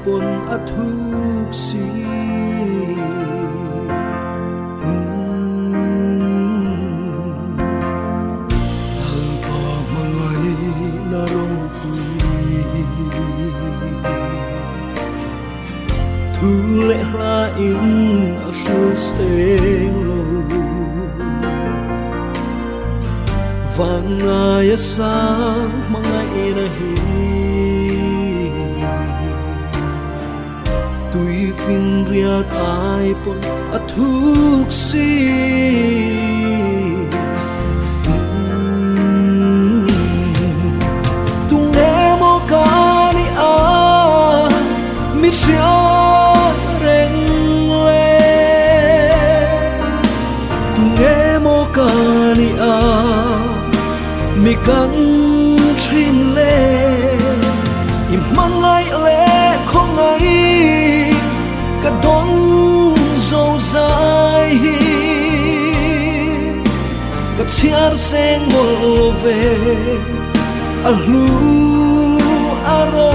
pon athuk si Alpa mangai narong thu lệ la in a shul stelo vanga ya sang mangai na hi tui fin riat ai pon athuk si tung emo kani a mi sia reng le tung emo kani a mi kan thin le im mangai le khong ai ka don zo zai hi ka chiar seng mol ve a lu aro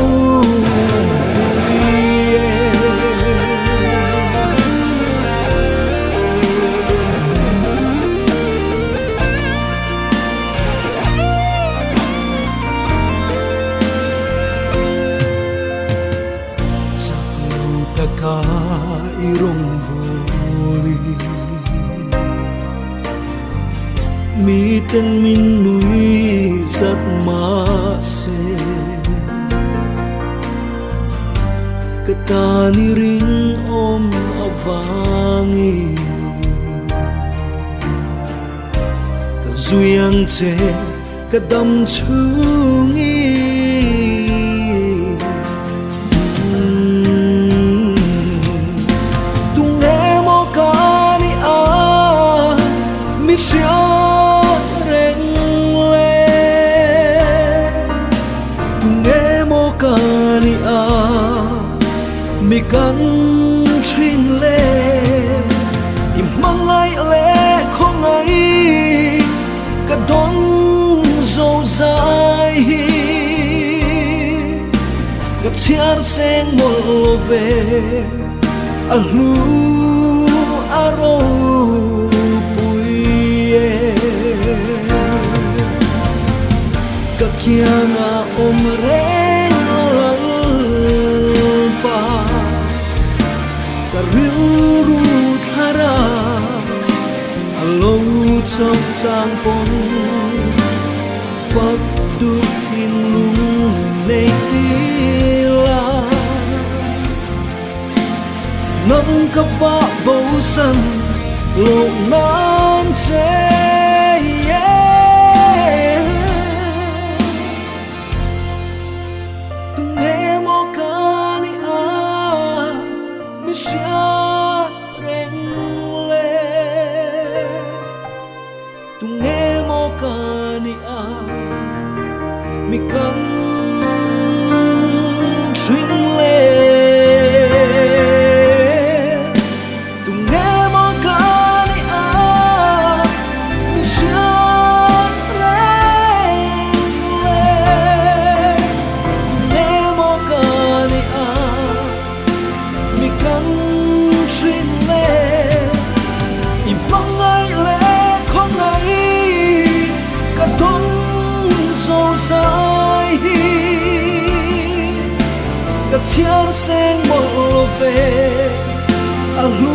ka irong buri mi ten min nui sat ma se katani rin om avangi ka zuyang che kadam chungi mi kan thin le im mangai le khong ai ka don zo zai hi ka chiar seng mol ve a lu aro puye ka kianga omre ru thara alo trong trang pon phật du thiên lung nei ti la ngâm ka fa bo san lo nan che tung emo kani a mi sia reng le tung emo kani a mi kan thin le tung emo kani a mi sia reng le tung emo kani a mi kan thin le im mangai le khong ai ka don zo zai hi ka chiar seng mol ve a lu